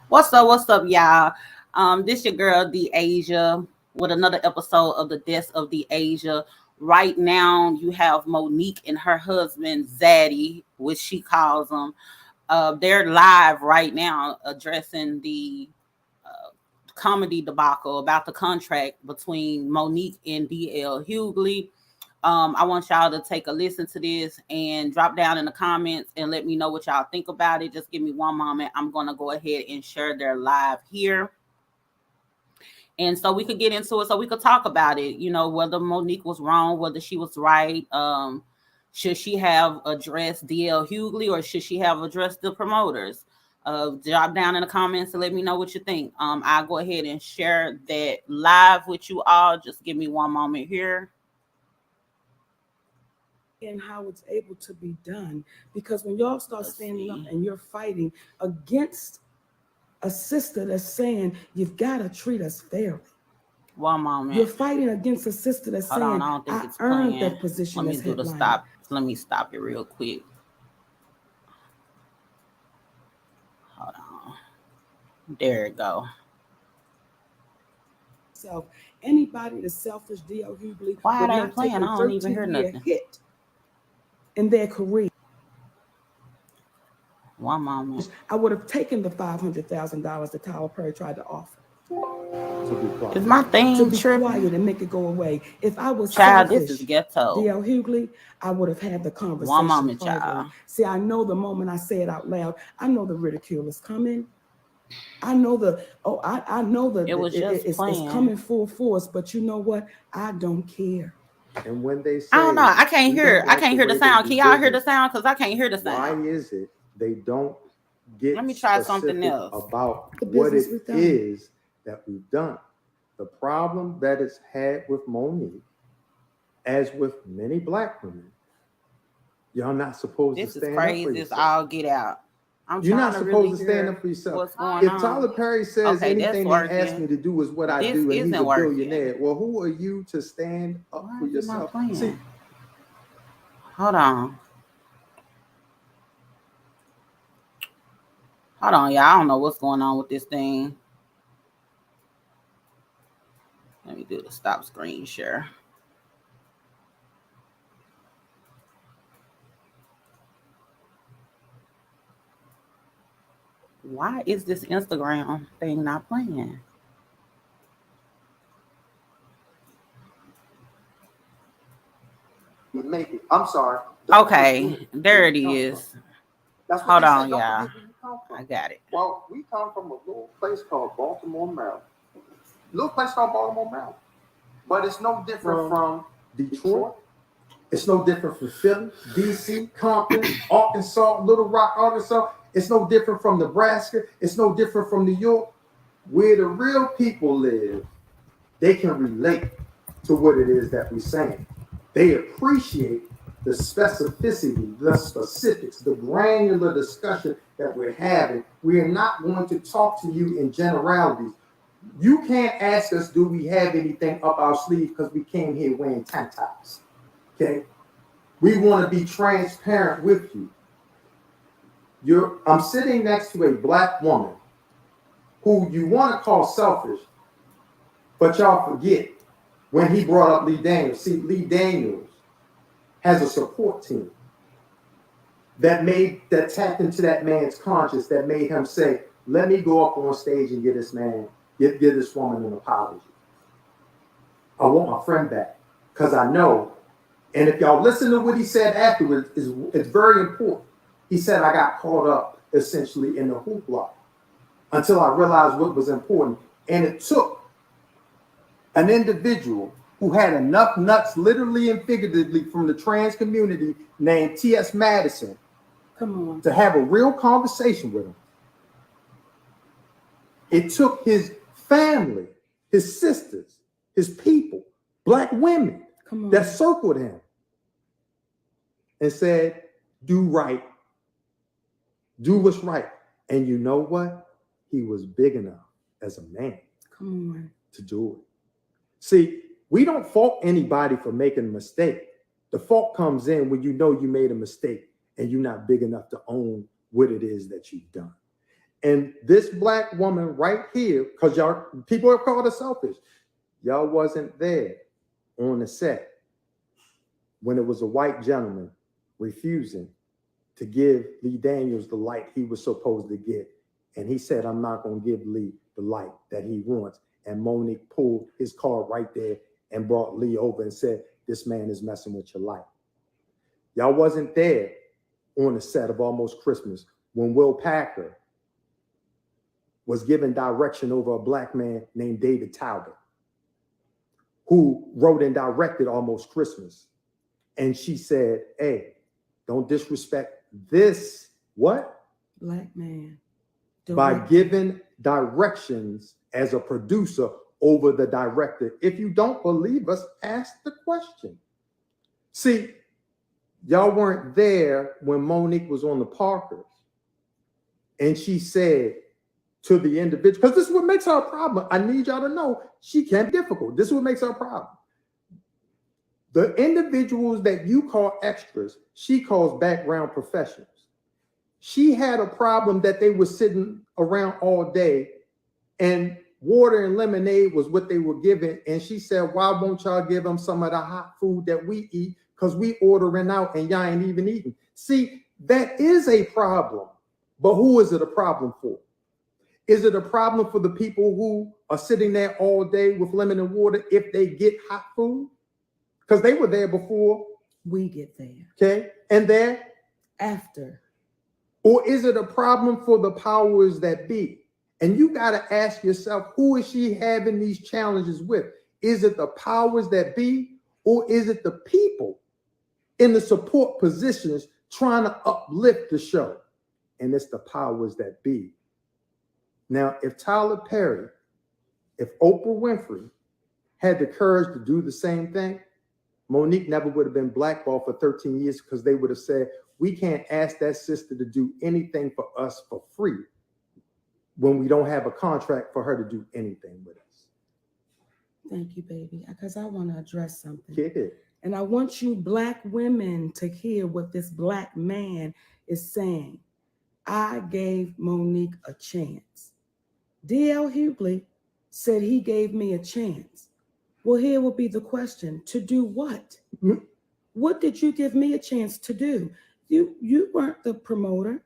What's up, y'all? This your girl D Asia with another episode of the Death of the Asia. Right now, you have Monique and her husband Zaddy, which she calls them. They're live right now addressing the comedy debacle about the contract between Monique and DL Hughley. I want y'all to take a listen to this and drop down in the comments and let me know what y'all think about it. Just give me one moment. I'm going to go ahead and share their live here. And so we could get into it, so we could talk about it, whether Monique was wrong, whether she was right. Should she have addressed DL Hughley or should she have addressed the promoters? Drop down in the comments and let me know what you think. I'll go ahead and share that live with you all. Just give me one moment here. And how it's able to be done, because when y'all start standing up and you're fighting against a sister that's saying you've got to treat us fairly. One moment. You're fighting against a sister that's Hold saying on, I don't think it's earned playing. that position. Let me do the stop. Let me stop it real quick. Hold on. There it go. So anybody that's selfish, D.L. Hughley, why are they playing? I don't even hear nothing. Hit in their career. One moment. I would have taken the $500,000 that Tyler Perry tried to offer. Is my thing to be tripping? Quiet and make it go away. If I was child, selfish, this is ghetto. D.L. Hughley, I would have had the conversation. One moment, child. See, I know the moment I say it out loud, I know the ridicule is coming. I know I know that it's coming full force. But you know what? I don't care. And when they say, I don't know, I can't hear. I can't hear the sound. Can y'all hear the sound? Because I can't hear the sound. Why is it they don't get? Let me try something else about what it is that we've done. The problem that it's had with Monique, as with many Black women, y'all not supposed to stand up for yourself. This is crazy. I'll get out. You're not supposed to stand up for yourself. If Tyler Perry says anything he asked me to do is what I do, and he's a billionaire, well, who are you to stand up for yourself? See, hold on, y'all. I don't know what's going on with this thing. Let me do the stop screen share. Why is this Instagram thing not playing? I'm sorry. Okay, there it is. Hold on, y'all. I got it. Well, we come from a little place called Baltimore, Maryland. Little place called Baltimore, Maryland. But it's no different from Detroit. It's no different from Philly, DC, Compton, Arkansas, Little Rock, Arkansas. It's no different from Nebraska. It's no different from New York. Where the real people live, they can relate to what it is that we're saying. They appreciate the specificity, the specifics, the granular discussion that we're having. We are not going to talk to you in generalities. You can't ask us, do we have anything up our sleeve, because we came here wearing tank tops. Okay? We want to be transparent with you. I'm sitting next to a Black woman who you want to call selfish, but y'all forget when he brought up Lee Daniels. See, Lee Daniels has a support team that tapped into that man's conscience, that made him say, let me go up on stage and give this woman an apology. I want my friend back, because I know, and if y'all listen to what he said afterwards, it's very important. He said, I got caught up essentially in the hoopla until I realized what was important. And it took an individual who had enough nuts, literally and figuratively, from the trans community named T.S. Madison to have a real conversation with him. It took his family, his sisters, his people, Black women that circled him and said, do right. Do what's right. And you know what? He was big enough as a man to do it. See, we don't fault anybody for making a mistake. The fault comes in when you know you made a mistake and you're not big enough to own what it is that you've done. And this black woman right here, because y'all people have called her selfish. Y'all wasn't there on the set when it was a white gentleman refusing to give Lee Daniels the light he was supposed to get. And he said, I'm not going to give Lee the light that he wants. And Monique pulled his card right there and brought Lee over and said, this man is messing with your life. Y'all wasn't there on the set of Almost Christmas when Will Packer was given direction over a black man named David Talbot, who wrote and directed Almost Christmas. And she said, hey, don't disrespect this, what? Black man. By giving directions as a producer over the director. If you don't believe us, ask the question. See, y'all weren't there when Monique was on the Parkers. And she said to the individual, because this is what makes her a problem. I need y'all to know she can't be difficult. This is what makes her a problem. The individuals that you call extras, she calls background professionals. She had a problem that they were sitting around all day and water and lemonade was what they were given. And she said, why won't y'all give them some of the hot food that we eat? Because we ordering out and y'all ain't even eating. See, that is a problem. But who is it a problem for? Is it a problem for the people who are sitting there all day with lemon and water if they get hot food? Because they were there before we get there. Okay. And then after. Or is it a problem for the powers that be? And you got to ask yourself, who is she having these challenges with? Is it the powers that be, or is it the people in the support positions trying to uplift the show? And it's the powers that be. Now, if Tyler Perry, if Oprah Winfrey had the courage to do the same thing, Monique never would have been blackballed for 13 years because they would have said, we can't ask that sister to do anything for us for free when we don't have a contract for her to do anything with us. Thank you, baby, because I want to address something. Get it. And I want you black women to hear what this black man is saying. I gave Monique a chance. DL Hughley said he gave me a chance. Well, here will be the question. To do what? Mm-hmm. What did you give me a chance to do? You weren't the promoter.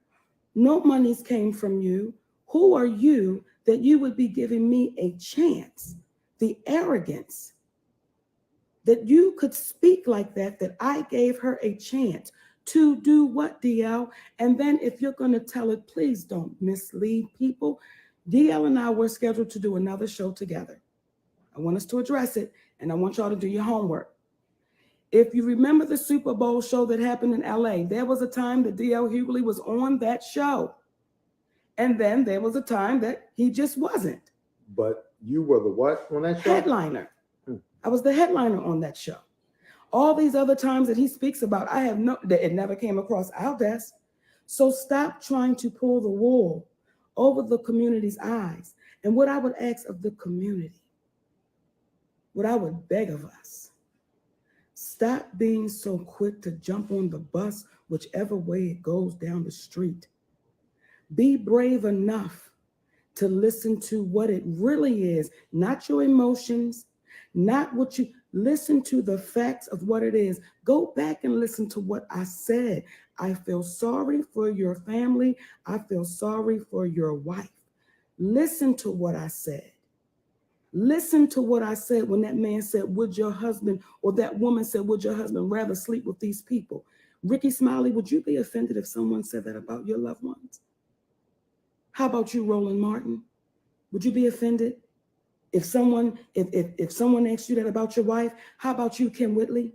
No monies came from you. Who are you that you would be giving me a chance? The arrogance that you could speak like that, that I gave her a chance to do what, DL? And then if you're going to tell it, please don't mislead people. DL and I were scheduled to do another show together. I want us to address it, and I want y'all to do your homework. If you remember the Super Bowl show that happened in LA, there was a time that DL Hughley was on that show. And then there was a time that he just wasn't. But you were the what on that show? Headliner. I was the headliner on that show. All these other times that he speaks about, it never came across our desk. So stop trying to pull the wool over the community's eyes. And what I would ask of the community, what I would beg of us, stop being so quick to jump on the bus, whichever way it goes down the street. Be brave enough to listen to what it really is, not your emotions, not what you, listen to the facts of what it is. Go back and listen to what I said. I feel sorry for your family. I feel sorry for your wife. Listen to what I said. Listen to what I said when that man said, would your husband, or that woman said, would your husband rather sleep with these people? Ricky Smiley, would you be offended if someone said that about your loved ones? How about you, Roland Martin? Would you be offended if someone asked you that about your wife? How about you, Kim Whitley?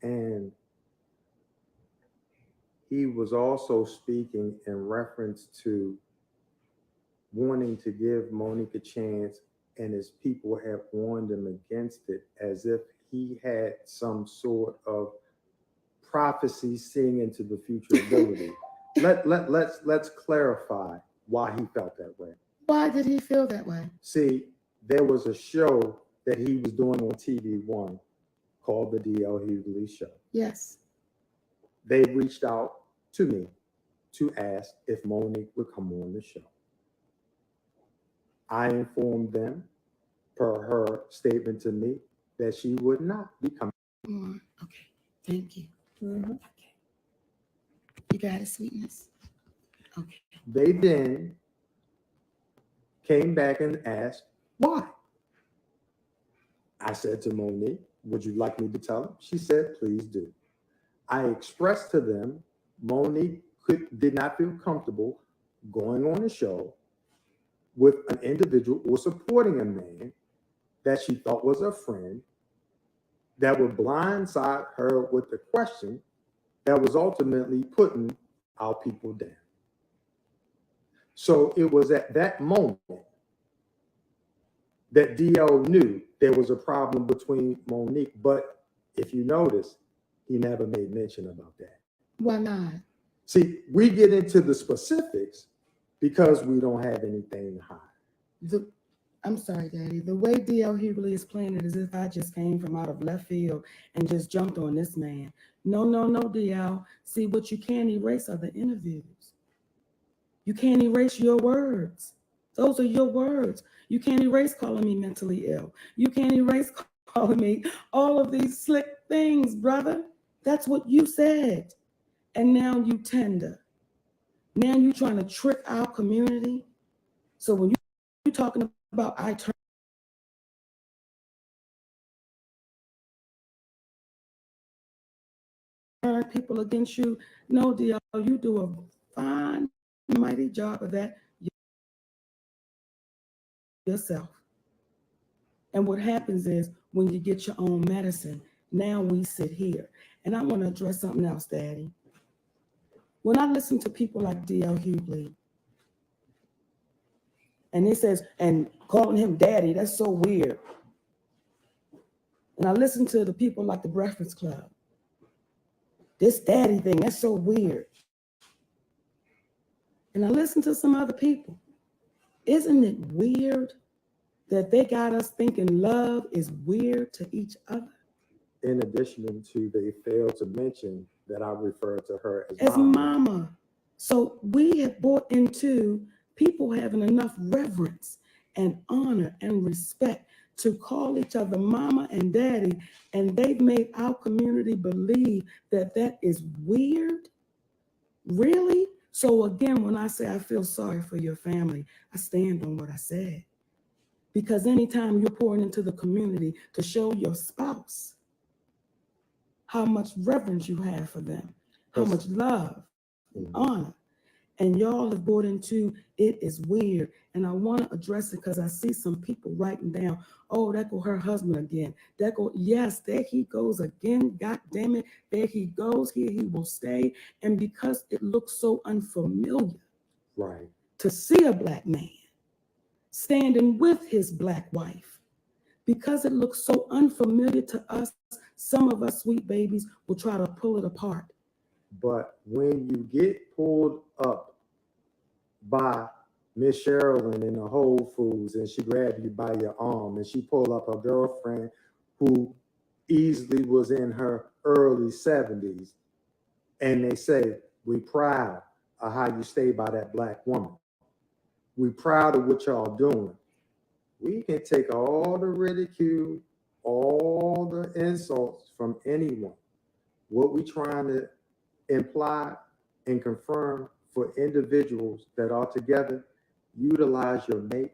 And he was also speaking in reference to wanting to give Monique a chance, and his people have warned him against it, as if he had some sort of prophecy seeing into the future ability. Let's clarify why he felt that way. Why did he feel that way? See, there was a show that he was doing on TV One called the DL Hughley Show. Yes. They reached out to me to ask if Monique would come on the show. I informed them, per her statement to me, that she would not be coming. Okay, thank you. Mm-hmm. Okay. You got it, sweetness? Okay. They then came back and asked why. I said to Monique, would you like me to tell them? She said, please do. I expressed to them, Monique did not feel comfortable going on a show with an individual or supporting a man that she thought was a friend that would blindside her with the question that was ultimately putting our people down. So it was at that moment that DL knew there was a problem between Monique, but if you notice, he never made mention about that. Why not? See, we get into the specifics because we don't have anything to hide. I'm sorry, Daddy. The way DL Hughley is playing it is as if I just came from out of left field and just jumped on this man. No, DL. See, what you can't erase are the interviews. You can't erase your words. Those are your words. You can't erase calling me mentally ill. You can't erase calling me all of these slick things, brother. That's what you said. And now you tender. Now you're trying to trick our community. So when you're talking about I turn people against you, no, DL, you do a fine, mighty job of that yourself. And what happens is when you get your own medicine, now we sit here. And I want to address something else, Daddy. When I listen to people like DL Hughley, and he says, and calling him daddy, that's so weird. And I listen to the people like the Breakfast Club. This daddy thing, that's so weird. And I listen to some other people. Isn't it weird that they got us thinking love is weird to each other? In addition to, they failed to mention that I referred to her as mama. So we have bought into people having enough reverence and honor and respect to call each other mama and daddy, and they've made our community believe that that is weird. Really? So again, when I say I feel sorry for your family, I stand on what I said. Because anytime you're pouring into the community to show your spouse how much reverence you have for them, how much love and honor, and y'all have bought into it is weird. And I want to address it because I see some people writing down, oh, that go her husband again. That go, yes, there he goes again. God damn it, there he goes. Here he will stay. And because it looks so unfamiliar, right, to see a black man standing with his black wife, because it looks so unfamiliar to us, some of us sweet babies will try to pull it apart. But when you get pulled up by Miss Sherilyn in the Whole Foods and she grabbed you by your arm and she pulled up her girlfriend who easily was in her early 70s, and they say, we proud of how you stay by that black woman. We proud of what y'all doing. We can take all the ridicule, all the insults from anyone. What we trying to imply and confirm for individuals that are together, utilize your mate,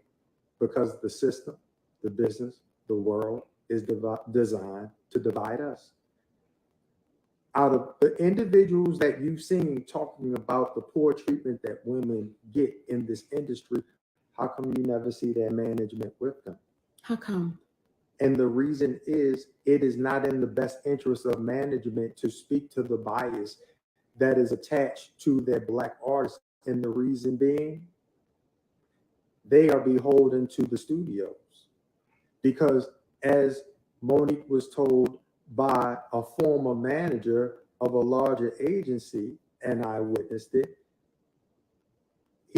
because the system, the business, the world is designed to divide us. Out of the individuals that you've seen talking about the poor treatment that women get in this industry, how come you never see their management with them? How come? And the reason is it is not in the best interest of management to speak to the bias that is attached to their black artists. And the reason being, they are beholden to the studios. Because as Monique was told by a former manager of a larger agency, and I witnessed it,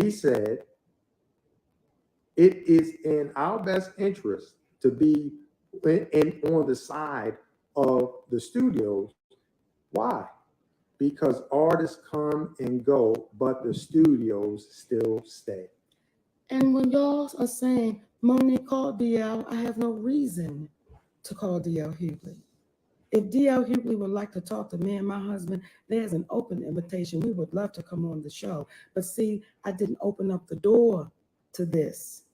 he said, it is in our best interest to be on the side of the studios. Why? because artists come and go, but the studios still stay. And when y'all are saying, Monique called DL, I have no reason to call DL Hughley. If DL Hughley would like to talk to me and my husband, there's an open invitation. We would love to come on the show. But see, I didn't open up the door to this.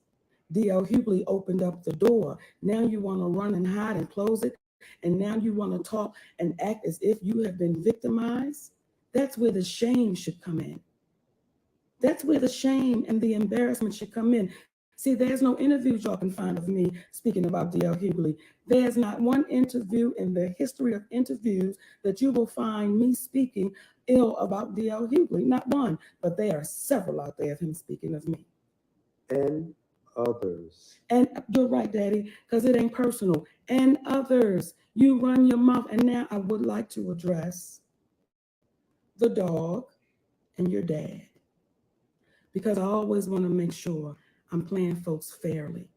DL Hughley opened up the door. Now you want to run and hide and close it. And now you want to talk and act as if you have been victimized. That's where the shame should come in. That's where the shame and the embarrassment should come in. See, there's no interviews y'all can find of me speaking about DL Hughley. There's not one interview in the history of interviews that you will find me speaking ill about DL Hughley. Not one, but there are several out there of him speaking of me. And others. And you're right, Daddy, because it ain't personal. And others. You run your mouth. And now I would like to address the dog and your dad, because I always want to make sure I'm playing folks fairly.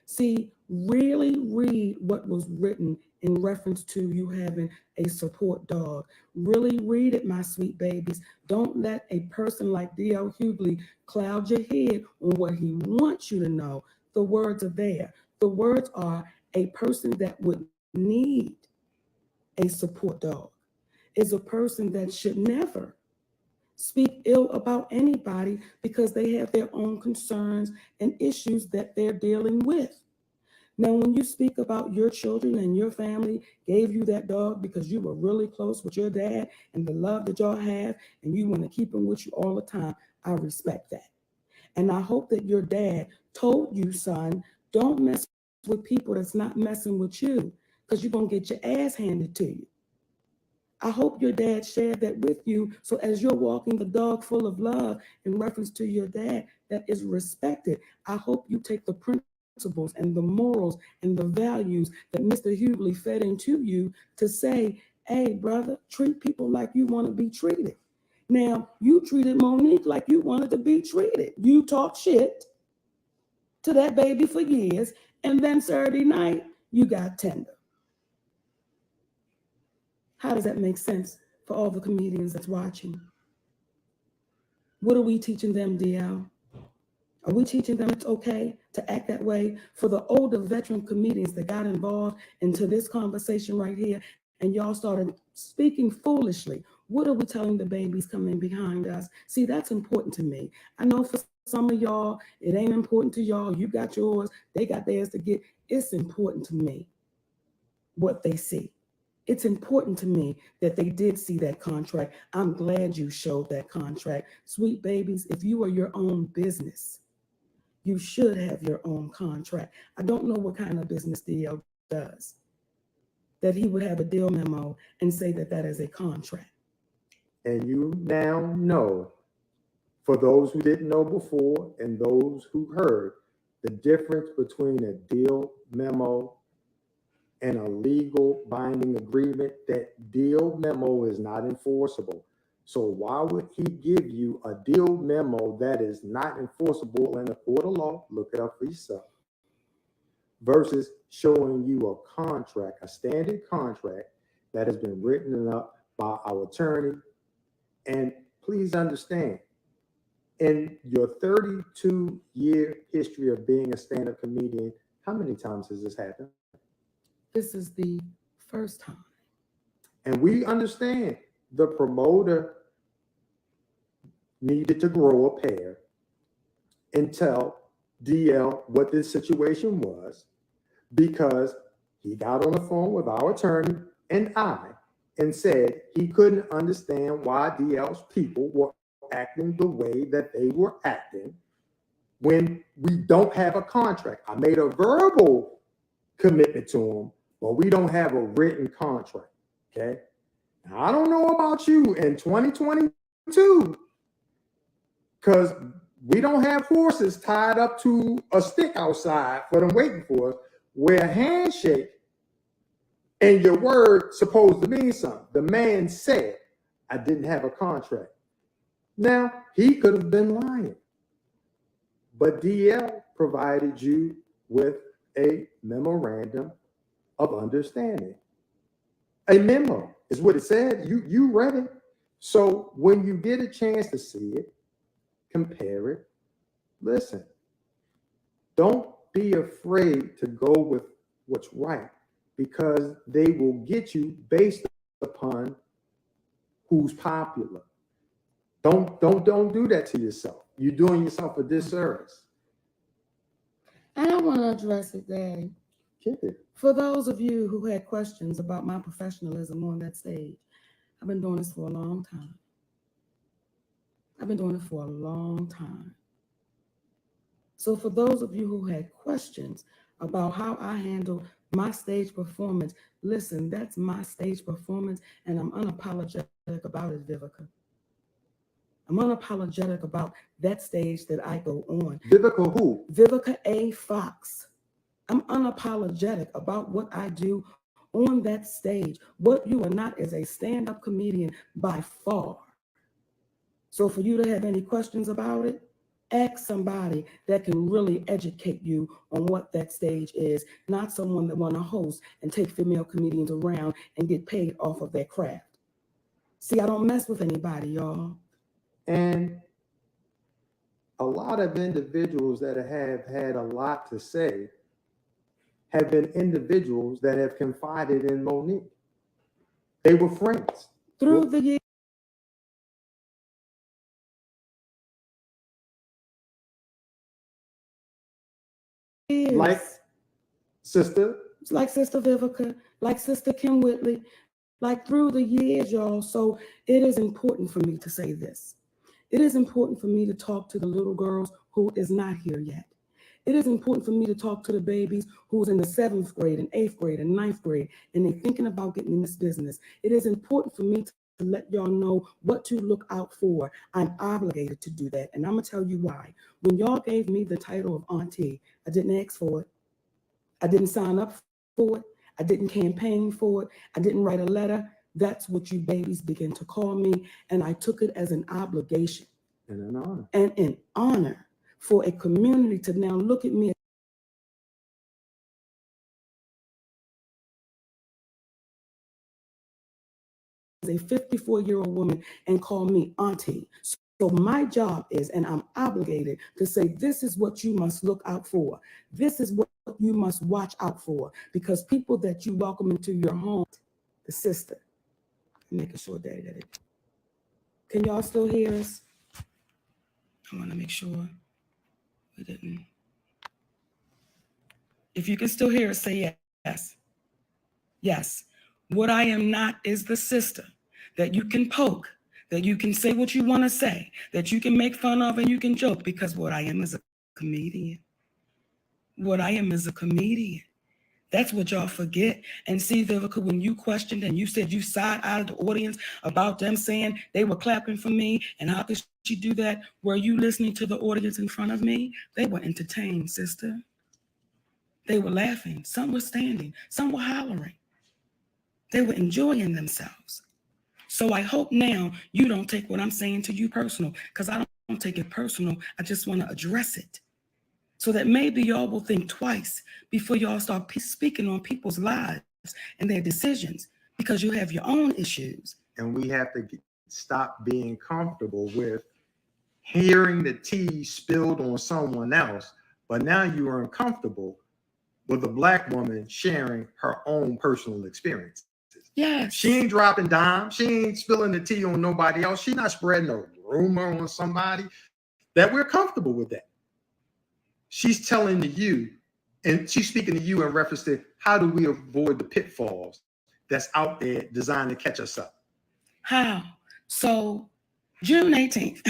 See, really read what was written in reference to you having a support dog. Really read it, my sweet babies. Don't let a person like DL Hughley cloud your head on what he wants you to know. The words are there. The words are a person that would need a support dog is a person that should never speak ill about anybody because they have their own concerns and issues that they're dealing with. Now, when you speak about your children and your family gave you that dog because you were really close with your dad and the love that y'all have, and you want to keep him with you all the time, I respect that. And I hope that your dad told you, son, don't mess with people that's not messing with you because you're going to get your ass handed to you. I hope your dad shared that with you. So as you're walking the dog full of love in reference to your dad that is respected, I hope you take the principles and the morals and the values that Mr. Hughley fed into you to say, hey, brother, treat people like you want to be treated. Now, you treated Monique like you wanted to be treated. You talk shit to that baby for years, and then Saturday night, you got tender. How does that make sense for all the comedians that's watching? What are we teaching them, DL? Are we teaching them it's okay to act that way? For the older veteran comedians that got involved into this conversation right here, and y'all started speaking foolishly, what are we telling the babies coming behind us? See, that's important to me. I know for some of y'all, it ain't important to y'all. You got yours, they got theirs to get. It's important to me what they see. It's important to me that they did see that contract. I'm glad you showed that contract. Sweet babies, if you are your own business, you should have your own contract. I don't know what kind of business DL does, that he would have a deal memo and say that that is a contract. And you now know, for those who didn't know before and those who heard, the difference between a deal memo and a legal binding agreement. That deal memo is not enforceable. So why would he give you a deal memo that is not enforceable in a court of law? Look it up for yourself. Versus showing you a contract, a standard contract that has been written up by our attorney. And please understand, in your 32-year history of being a stand-up comedian, how many times has this happened? This is the first time. And we understand the promoter needed to grow a pair and tell DL what this situation was, because he got on the phone with our attorney and I and said he couldn't understand why DL's people were acting the way that they were acting when we don't have a contract. I made a verbal commitment to him, but we don't have a written contract, okay? Now, I don't know about you in 2022, because we don't have horses tied up to a stick outside for them waiting for us, where a handshake and your word supposed to mean something. The man said, I didn't have a contract. Now, he could have been lying, but DL provided you with a memorandum of understanding. A memo is what it said. You read it. So when you get a chance to see it, compare it, listen. Don't be afraid to go with what's right, because they will get you based upon who's popular. Don't do that to yourself. You're doing yourself a disservice. And I want to address it, Daddy. Get it. For those of you who had questions about my professionalism on that stage, I've been doing this for a long time. I've been doing it for a long time. So for those of you who had questions about how I handle my stage performance, listen, that's my stage performance, and I'm unapologetic about it, Vivica. I'm unapologetic about that stage that I go on. Vivica who? Vivica A. Fox. I'm unapologetic about what I do on that stage. What you are not is a stand-up comedian by far. So for you to have any questions about it, ask somebody that can really educate you on what that stage is, not someone that want to host and take female comedians around and get paid off of their craft. See, I don't mess with anybody, y'all. And a lot of individuals that have had a lot to say have been individuals that have confided in Monique. They were friends. Through the years, Like Sister Vivica, like Sister Kim Whitley, like through the years, y'all. So it is important for me to say this. It is important for me to talk to the little girls who is not here yet. It is important for me to talk to the babies who's in the 7th grade and 8th grade and 9th grade, and they're thinking about getting in this business. It is important for me to let y'all know what to look out for. I'm obligated to do that, and I'm gonna tell you why. When y'all gave me the title of auntie, I didn't ask for it. I didn't sign up for it. I didn't campaign for it. I didn't write a letter. That's what you babies begin to call me, and I took it as an obligation and an honor. And an honor for a community to now look at me as a 54-year-old woman and call me auntie. So my job is, and I'm obligated to say, this is what you must look out for. This is what you must watch out for, because people that you welcome into your home, the sister, making sure that can y'all still hear us? I want to make sure we didn't. If you can still hear us, say yes. Yes. What I am not is the sister that you can poke, that you can say what you want to say, that you can make fun of and you can joke, because what I am is a comedian. What I am is a comedian. That's what y'all forget. And see, Vivica, when you questioned and you said you side-eyed the audience about them saying they were clapping for me, and how could she do that? Were you listening to the audience in front of me? They were entertained, sister. They were laughing. Some were standing. Some were hollering. They were enjoying themselves. So I hope now you don't take what I'm saying to you personal, because I don't take it personal. I just want to address it, so that maybe y'all will think twice before y'all start speaking on people's lives and their decisions, because you have your own issues. And we have to stop being comfortable with hearing the tea spilled on someone else, but now you are uncomfortable with a Black woman sharing her own personal experiences. Yes. She ain't dropping dimes. She ain't spilling the tea on nobody else. She's not spreading a rumor on somebody. That we're comfortable with that. She's telling you, and she's speaking to you in reference to how do we avoid the pitfalls that's out there designed to catch us up. How? So June 18th,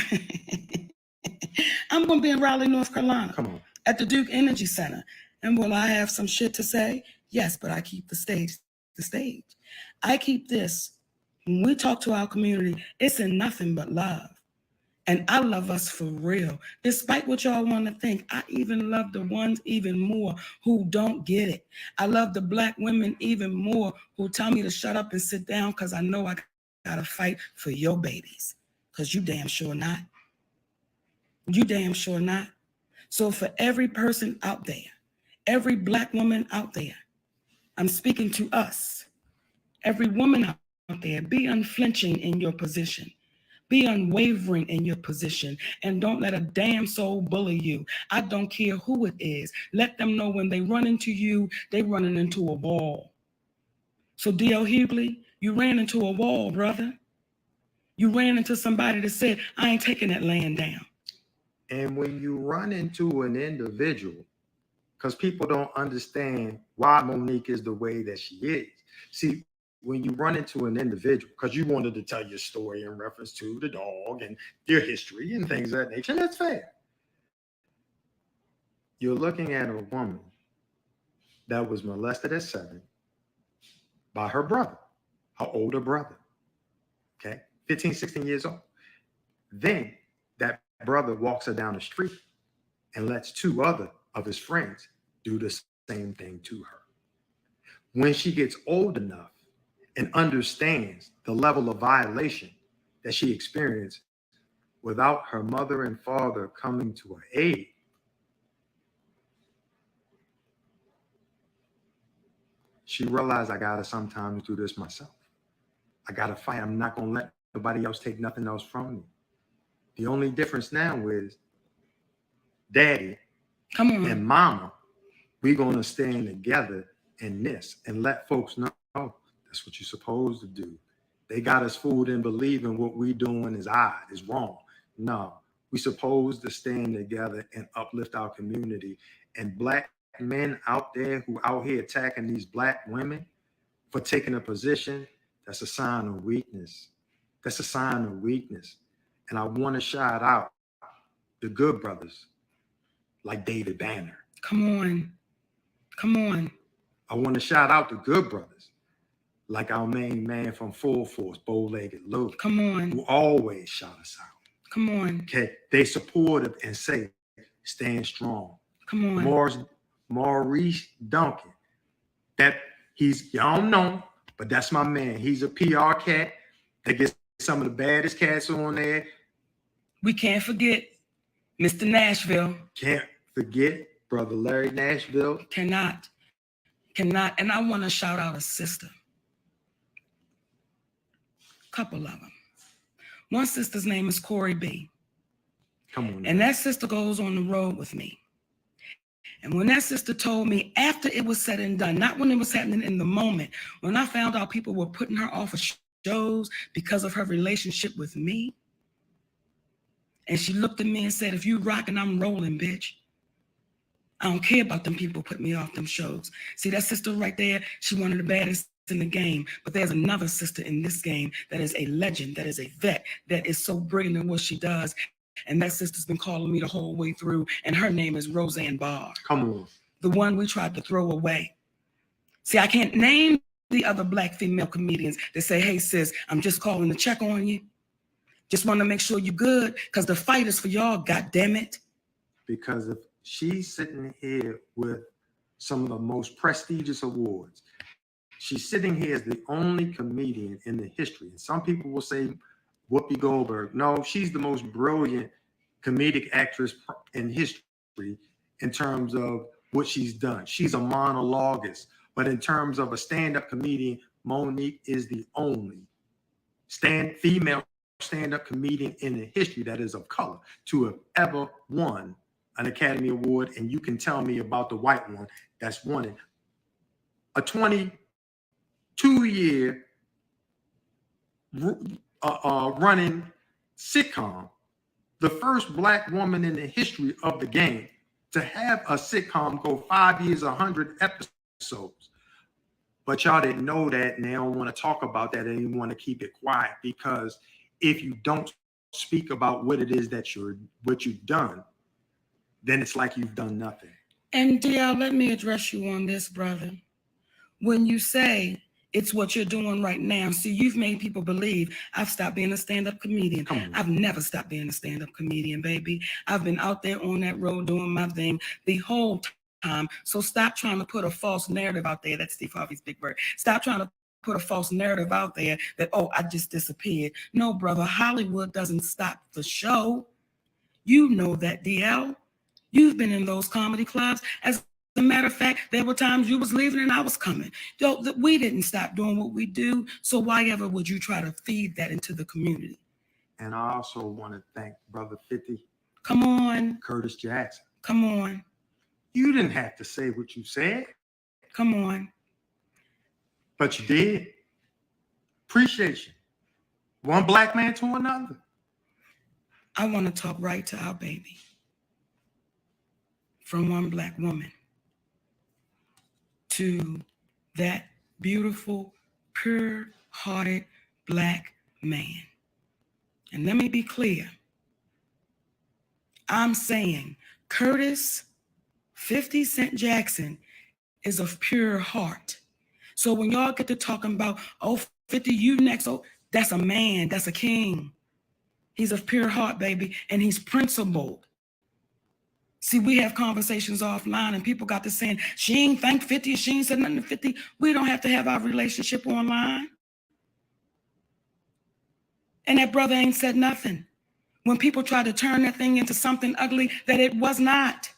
I'm going to be in Raleigh, North Carolina. Come on. At the Duke Energy Center. And will I have some shit to say? Yes, but I keep the stage. I keep this. When we talk to our community, it's in nothing but love. And I love us for real. Despite what y'all want to think, I even love the ones even more who don't get it. I love the Black women even more who tell me to shut up and sit down, because I know I got to fight for your babies. Because you damn sure not. You damn sure not. So for every person out there, every Black woman out there, I'm speaking to us. Every woman out there, be unflinching in your position. Be unwavering in your position and don't let a damn soul bully you. I don't care who it is. Let them know when they run into you, they running into a wall. So DL Hughley, you ran into a wall, brother. You ran into somebody that said, I ain't taking that land down. And when you run into an individual, because people don't understand why Monique is the way that she is. See, when you run into an individual, because you wanted to tell your story in reference to the dog and your history and things of that nature, and that's fair. You're looking at a woman that was molested at 7 by her brother, her older brother, okay, 15, 16 years old. Then that brother walks her down the street and lets 2 other of his friends do the same thing to her. When she gets old enough and understands the level of violation that she experienced without her mother and father coming to her aid, she realized, I gotta sometimes do this myself. I gotta fight. I'm not gonna let nobody else take nothing else from me. The only difference now is daddy and mama, we're gonna stand together in this and let folks know that's what you're supposed to do. They got us fooled in believing what we doing is odd, is wrong. No, we supposed to stand together and uplift our community. And black men out there who out here attacking these black women for taking a position, that's a sign of weakness. That's a sign of weakness. And I want to shout out the good brothers like David Banner. Come on. I want to shout out the good brothers like our main man from Full Force, Bow-Legged Lou. Come on. Who always shout us out. Come on. Okay, they supportive and say, stand strong. Come on. Maurice Duncan, that y'all don't know him, but that's my man. He's a PR cat that gets some of the baddest cats on there. We can't forget Mr. Nashville. Can't forget Brother Larry Nashville. Cannot. And I want to shout out a sister. Couple of them. One sister's name is Corey B. Come on. And that sister goes on the road with me. And when that sister told me after it was said and done, not when it was happening in the moment, when I found out people were putting her off of shows because of her relationship with me, and she looked at me and said, if you rockin', I'm rolling, bitch. I don't care about them people putting me off them shows. See, that sister right there, she one of the baddest in the game. But there's another sister in this game that is a legend, that is a vet, that is so brilliant in what she does. And that sister's been calling me the whole way through. And her name is Roseanne Barr. Come on. The one we tried to throw away. See, I can't name the other black female comedians that say, hey, sis, I'm just calling to check on you. Just want to make sure you're good, because the fight is for y'all, goddammit. Because if she's sitting here with some of the most prestigious awards, she's sitting here as the only comedian in the history. And some people will say Whoopi Goldberg. No, she's the most brilliant comedic actress in history in terms of what she's done. She's a monologuist. But in terms of a stand-up comedian, Monique is the only female stand-up comedian in the history that is of color to have ever won an Academy Award. And you can tell me about the white one that's won it. A 22-year running sitcom, the first black woman in the history of the game to have a sitcom go 5 years, 100 episodes. But y'all didn't know that, and they don't want to talk about that, and they want to keep it quiet, because if you don't speak about what it is that what you've done, then it's like you've done nothing. And DL, let me address you on this, brother. When you say it's what you're doing right now, see, you've made people believe I've stopped being a stand-up comedian. I've never stopped being a stand-up comedian, baby. I've been out there on that road doing my thing the whole time. So stop trying to put a false narrative out there. That's Steve Harvey's big word. Stop trying to put a false narrative out there that, oh, I just disappeared. No, brother, Hollywood doesn't stop the show. You know that, DL. You've been in those comedy clubs. As a matter of fact, there were times you was leaving and I was coming. We didn't stop doing what we do. So why ever would you try to feed that into the community? And I also want to thank Brother 50. Come on. Curtis Jackson. Come on. You didn't have to say what you said. Come on. But you did. Appreciate you. One black man to another. I want to talk right to our baby. From one black woman to that beautiful, pure-hearted black man. And let me be clear. I'm saying Curtis 50 Cent Jackson is of pure heart. So when y'all get to talking about, oh, 50, you next, oh, that's a man, that's a king. He's of pure heart, baby, and he's principled. See, we have conversations offline and people got to saying, she ain't thanked 50, she ain't said nothing to 50. We don't have to have our relationship online. And that brother ain't said nothing. When people try to turn that thing into something ugly that it was not.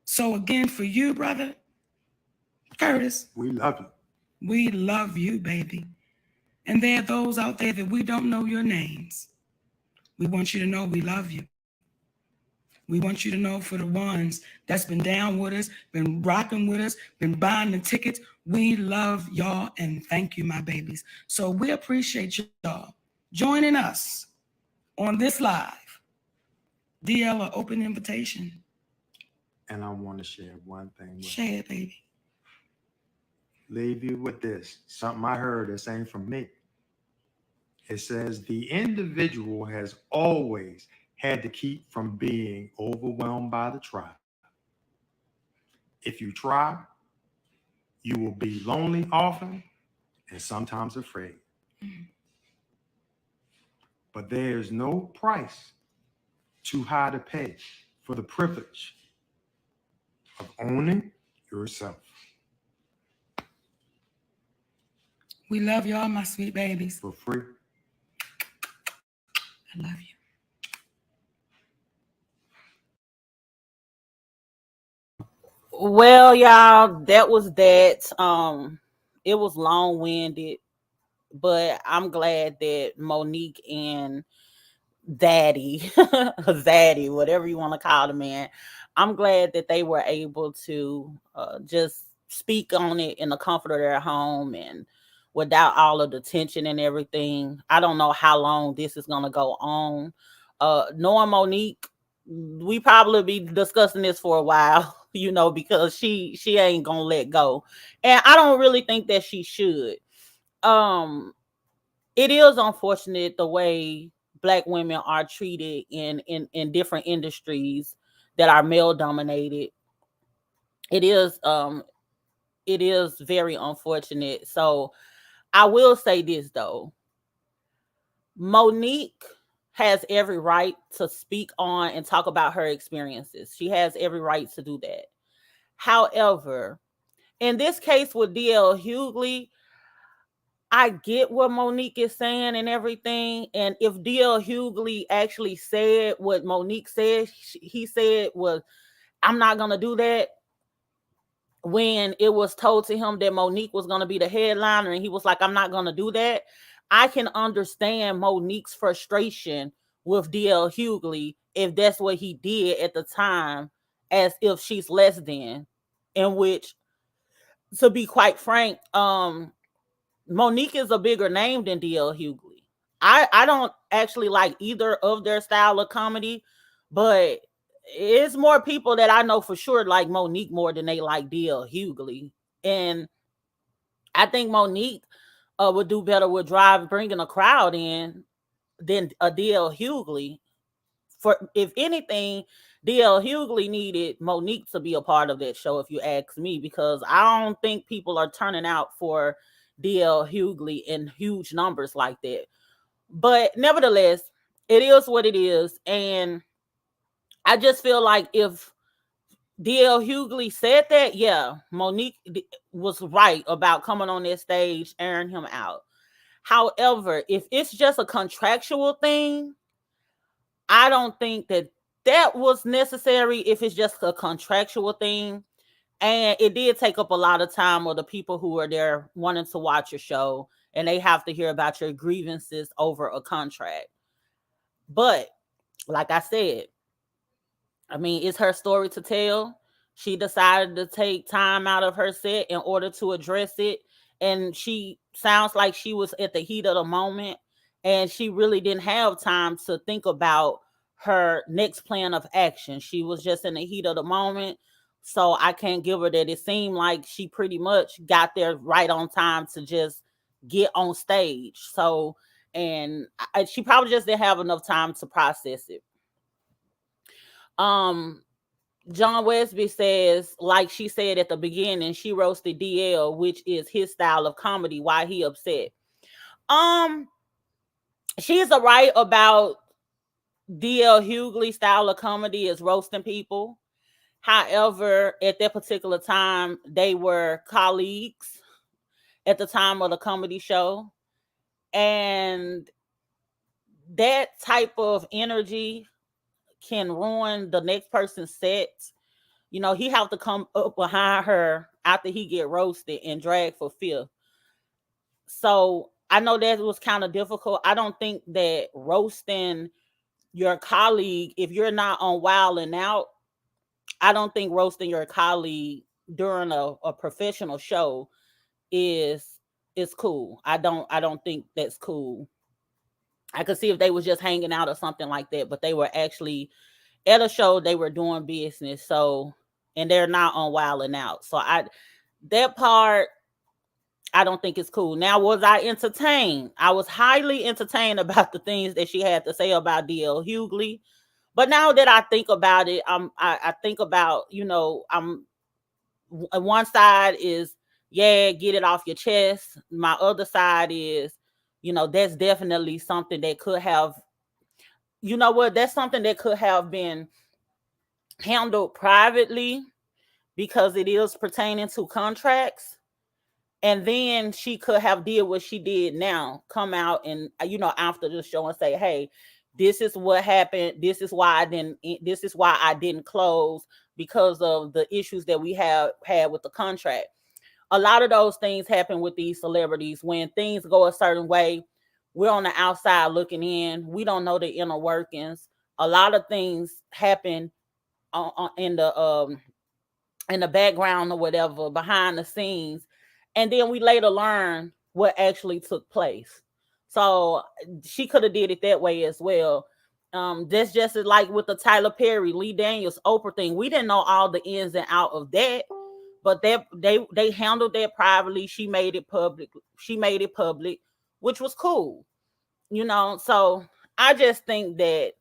So again, for you, brother, Curtis. We love you. We love you, baby. And there are those out there that we don't know your names. We want you to know we love you. We want you to know for the ones that's been down with us, been rocking with us, been buying the tickets, we love y'all and thank you, my babies. So we appreciate y'all joining us on this live. DL, an open invitation. And I want to share one thing with you. Share it, baby. Leave you with this. Something I heard this ain't from me. It says the individual has always had to keep from being overwhelmed by the tribe. If you try, you will be lonely often and sometimes afraid. But there is no price too high to pay for the privilege of owning yourself. We love y'all, my sweet babies. For free. I love you. Well, y'all, that was that. It was long-winded, but I'm glad that Monique and Daddy, Zaddy, whatever you want to call the man, I'm glad that they were able to just speak on it in the comfort of their home and without all of the tension and everything. I don't know how long this is going to go on. Knowing Monique, we probably be discussing this for a while, because she ain't gonna let go, and I don't really think that she should. It is unfortunate the way Black women are treated in different industries that are male dominated. It is very unfortunate. So I will say this though, Monique has every right to speak on and talk about her experiences. She has every right to do that. However, in this case with DL Hughley, I get what Monique is saying and everything. And if DL Hughley actually said what Monique said, he said was, I'm not going to do that. When it was told to him that Monique was going to be the headliner and he was like, I'm not going to do that. I can understand Monique's frustration with DL Hughley if that's what he did at the time, as if she's less than, in which, to be quite frank, Monique is a bigger name than DL Hughley. I don't actually like either of their style of comedy, but it's more people that I know for sure like Monique more than they like DL Hughley. And I think Monique would do better with bringing a crowd in than a DL Hughley. For if anything, DL Hughley needed Monique to be a part of that show, if you ask me, because I don't think people are turning out for DL Hughley in huge numbers like that. But nevertheless, it is what it is. And I just feel like if DL Hughley said that, yeah, Monique was right about coming on that stage, airing him out. However, if it's just a contractual thing, I don't think that was necessary if it's just a contractual thing. And it did take up a lot of time of the people who are there wanting to watch your show and they have to hear about your grievances over a contract. But like I said, I mean, it's her story to tell. She decided to take time out of her set in order to address it. And she sounds like she was at the heat of the moment. And she really didn't have time to think about her next plan of action. She was just in the heat of the moment. So I can't give her that. It seemed like she pretty much got there right on time to just get on stage. So, and she probably just didn't have enough time to process it. Um, John Westby says, like she said at the beginning, she roasted DL, which is his style of comedy. Why he upset? She's right about DL Hughley style of comedy is roasting people. However, at that particular time, they were colleagues at the time of the comedy show, and that type of energy can ruin the next person's set. You know, he have to come up behind her after he get roasted and drag for fifth. So I know that was kind of difficult. I don't think that roasting your colleague, if you're not on Wild and Out, I don't think roasting your colleague during a professional show is cool. I don't think that's cool. I could see if they was just hanging out or something like that, but they were actually at a show, they were doing business. So, and they're not on Wild and Out. So that part, I don't think it's cool. Now, was I entertained? I was highly entertained about the things that she had to say about DL Hughley. But now that I think about it, I think about, one side is, yeah, get it off your chest. My other side is, that's definitely something that could have, that's something that could have been handled privately because it is pertaining to contracts. And then she could have did what she did now, come out and, after the show and say, hey, this is what happened. This is why I didn't close because of the issues that we had with the contract. A lot of those things happen with these celebrities. When things go a certain way, we're on the outside looking in. We don't know the inner workings. A lot of things happen in the background or whatever, behind the scenes. And then we later learn what actually took place. So she could have did it that way as well. That's just like with the Tyler Perry, Lee Daniels, Oprah thing. We didn't know all the ins and out of that, but they handled that privately. She made it public. Which was cool. So I just think that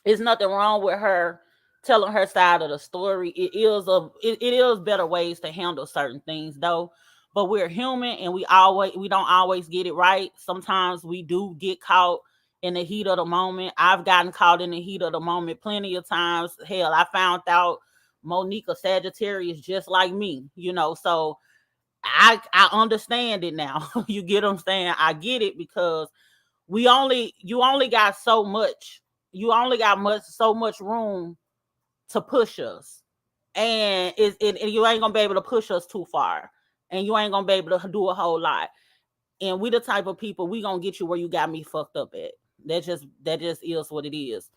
there's nothing wrong with her telling her side of the story. It is better ways to handle certain things though. But we're human and we don't always get it right. Sometimes we do get caught in the heat of the moment. I've gotten caught in the heat of the moment plenty of times. Hell, I found out Monique a Sagittarius just like me, so I understand it now. You get what I'm saying? I get it because you only got so much. You only got so much room to push us, and you ain't gonna be able to push us too far, and you ain't gonna be able to do a whole lot. And we the type of people, we gonna get you where you got me fucked up at. That just is what it is.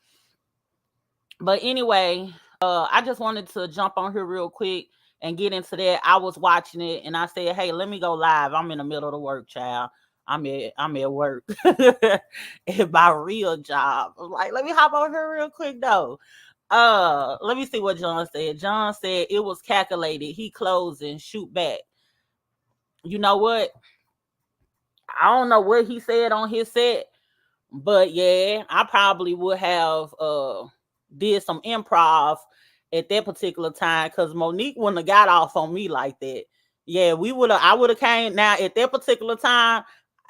But anyway, I just wanted to jump on here real quick and get into that. I was watching it and I said, hey, let me go live. I'm in the middle of the work, child. I'm at work at my real job. I was like, let me hop on here real quick though. Let me see what John said. John said it was calculated. He closed and shoot back. You know what? I don't know what he said on his set, but yeah, I probably would have did some improv at that particular time because Monique wouldn't have got off on me like that. Yeah, I would have came now at that particular time.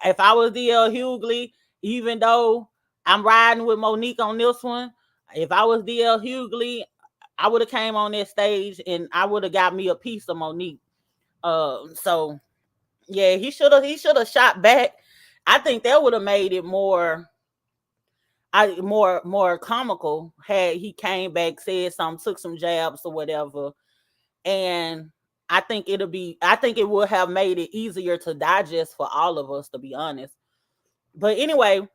If I was DL Hughley, even though I'm riding with Monique on this one, if I was DL Hughley, I would have came on that stage and I would have got me a piece of Monique. So yeah, he should have shot back. I think that would have made it more comical had he came back, said something, took some jabs or whatever. And I think it would have made it easier to digest for all of us, to be honest. But anyway,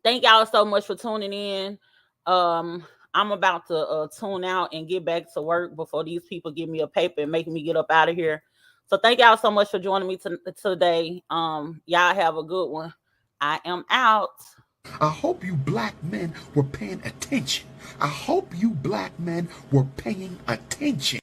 thank y'all so much for tuning in. I'm about to tune out and get back to work before these people give me a paper and make me get up out of here. So thank y'all so much for joining me today. Y'all have a good one. I am out. I hope you black men were paying attention. I hope you black men were paying attention.